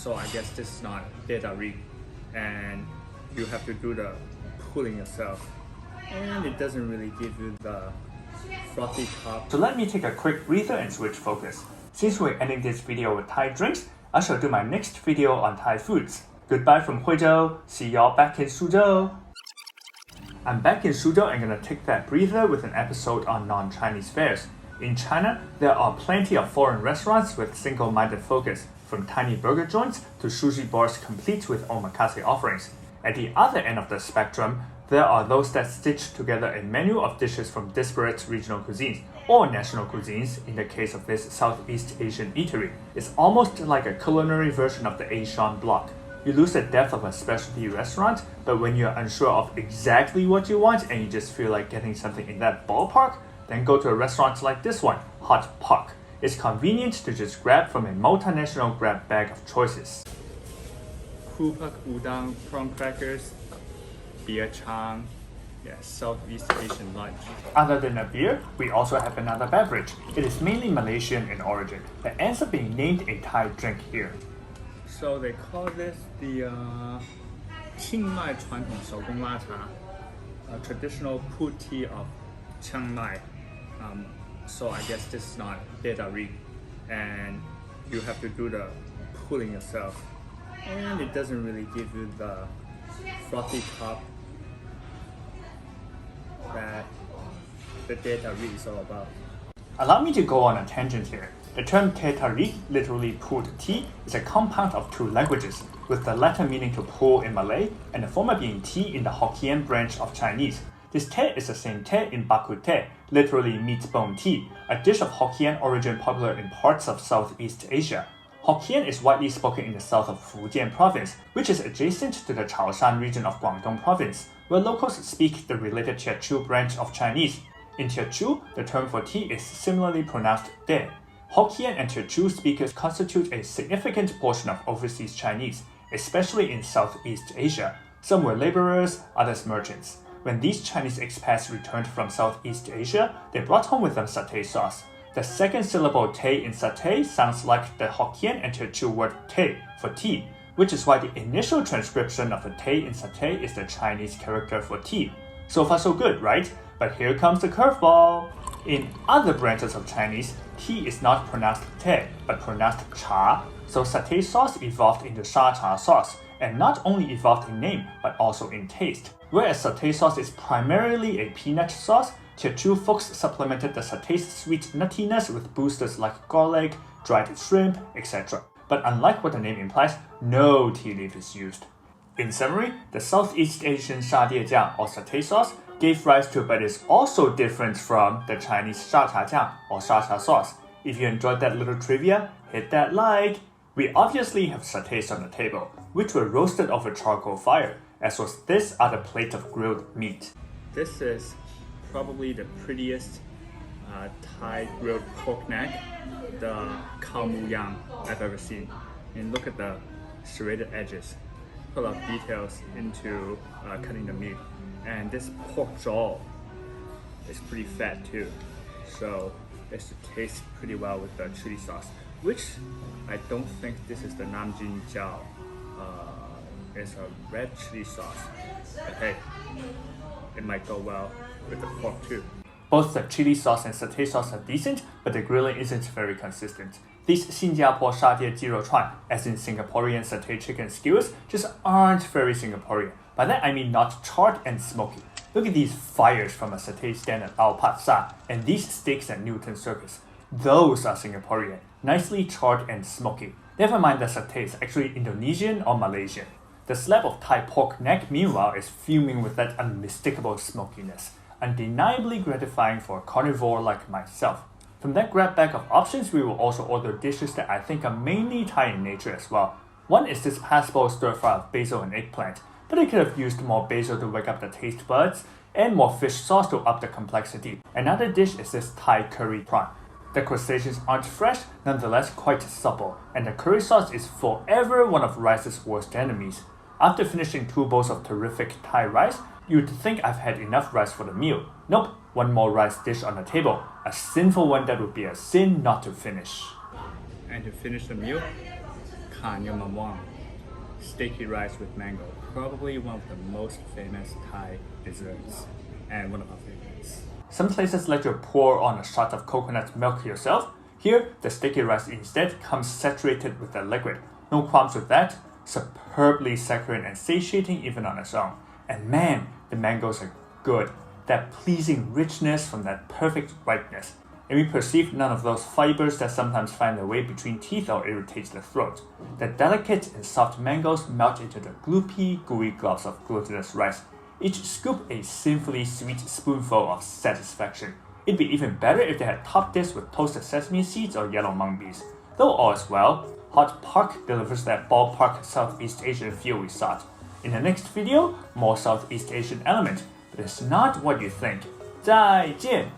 So I guess this is not data read, and you have to do the pulling yourself, and it doesn't really give you the frothy top. So let me take a quick breather and switch focus. Since we're ending this video with Thai drinks, I shall do my next video on Thai foods. Goodbye from Huizhou, see y'all back in Suzhou. I'm back in Suzhou and gonna take that breather with an episode on non-Chinese fairs. In China, there are plenty of foreign restaurants with single-minded focus, from tiny burger joints to sushi bars complete with omakase offerings. At the other end of the spectrum, there are those that stitch together a menu of dishes from disparate regional cuisines, or national cuisines in the case of this Southeast Asian eatery. It's almost like a culinary version of the Shan block. You lose the depth of a specialty restaurant, but when you're unsure of exactly what you want and you just feel like getting something in that ballpark, then go to a restaurant like this one, Hot Pot. It's convenient to just grab from a multinational grab bag of choices. Pupak udang, prawn crackers, beer chang, Southeast Asian lunch. Other than a beer, we also have another beverage. It is mainly Malaysian in origin, but ends up being named a Thai drink here. So they call this the 清迈传统手工拉茶, a traditional put tea of Chiang Mai. So I guess this is not data read, and you have to do the pulling yourself, and it doesn't really give you the frothy top that the data read is all about. Allow me to go on a tangent here. The term tetarik, literally pulled tea, is a compound of two languages, with the latter meaning to pull in Malay and the former being tea in the Hokkien branch of Chinese. This te is the same te in baku te, literally meat bone tea, a dish of Hokkien origin popular in parts of Southeast Asia. Hokkien is widely spoken in the south of Fujian Province, which is adjacent to the Chaoshan region of Guangdong Province, where locals speak the related Teochew branch of Chinese. In Teochew, the term for tea is similarly pronounced de. Hokkien and Teochew speakers constitute a significant portion of overseas Chinese, especially in Southeast Asia. Some were laborers, others merchants. When these Chinese expats returned from Southeast Asia, they brought home with them satay sauce. The second syllable te in satay sounds like the Hokkien and Teochew word te for tea, which is why the initial transcription of the te in satay is the Chinese character for tea. So far so good, right? But here comes the curveball. In other branches of Chinese, tea is not pronounced te, but pronounced cha, so satay sauce evolved into Shacha sauce, and not only evolved in name, but also in taste. Whereas satay sauce is primarily a peanut sauce, Teochew folks supplemented the satay's sweet nuttiness with boosters like garlic, dried shrimp, etc. But unlike what the name implies, no tea leaf is used. In summary, the Southeast Asian shacha or satay sauce gave rise to but is also different from the Chinese Chacha or Shacha sauce. If you enjoyed that little trivia, hit that like. We obviously have satays on the table, which were roasted over charcoal fire, as was this other plate of grilled meat. This is probably the prettiest Thai grilled pork neck, the khao mu yang I've ever seen. And look at the serrated edges. Put a lot of details into cutting the meat. And this pork jaw is pretty fat too, so it should taste pretty well with the chili sauce, which I don't think this is the Namjin Jiao. It's a red chili sauce, but hey, it might go well with the pork too. Both the chili sauce and satay sauce are decent, but the grilling isn't very consistent. These 新加坡沙爹鸡肉串, as in Singaporean satay chicken skewers, just aren't very Singaporean. By that I mean not charred and smoky. Look at these fires from a satay stand at Ao Pat Sa, and these steaks at Newton Circus. Those are Singaporean, nicely charred and smoky. Never mind the satay is actually Indonesian or Malaysian. The slab of Thai pork neck, meanwhile, is fuming with that unmistakable smokiness, undeniably gratifying for a carnivore like myself. From that grab bag of options, we will also order dishes that I think are mainly Thai in nature as well. One is this passable stir fry of basil and eggplant, but I could have used more basil to wake up the taste buds, and more fish sauce to up the complexity. Another dish is this Thai curry prawn. The crustaceans aren't fresh, nonetheless quite supple, and the curry sauce is forever one of rice's worst enemies. After finishing 2 bowls of terrific Thai rice, you'd think I've had enough rice for the meal. Nope, one more rice dish on the table, a sinful one that would be a sin not to finish. And to finish the meal, sticky rice with mango, probably one of the most famous Thai desserts and one of our favorites. Some places let you pour on a shot of coconut milk yourself. Here, the sticky rice instead comes saturated with the liquid. No qualms with that. Superbly saccharine and satiating even on its own. And man, the mangoes are good. That pleasing richness from that perfect ripeness. And we perceive none of those fibers that sometimes find their way between teeth or irritate the throat. The delicate and soft mangoes melt into the gloopy, gooey globs of glutinous rice. Each scoop a sinfully sweet spoonful of satisfaction. It'd be even better if they had topped this with toasted sesame seeds or yellow mung beans. Though all is well, hot pork delivers that ballpark Southeast Asian feel we sought. In the next video, more Southeast Asian element, but it's not what you think. 再见!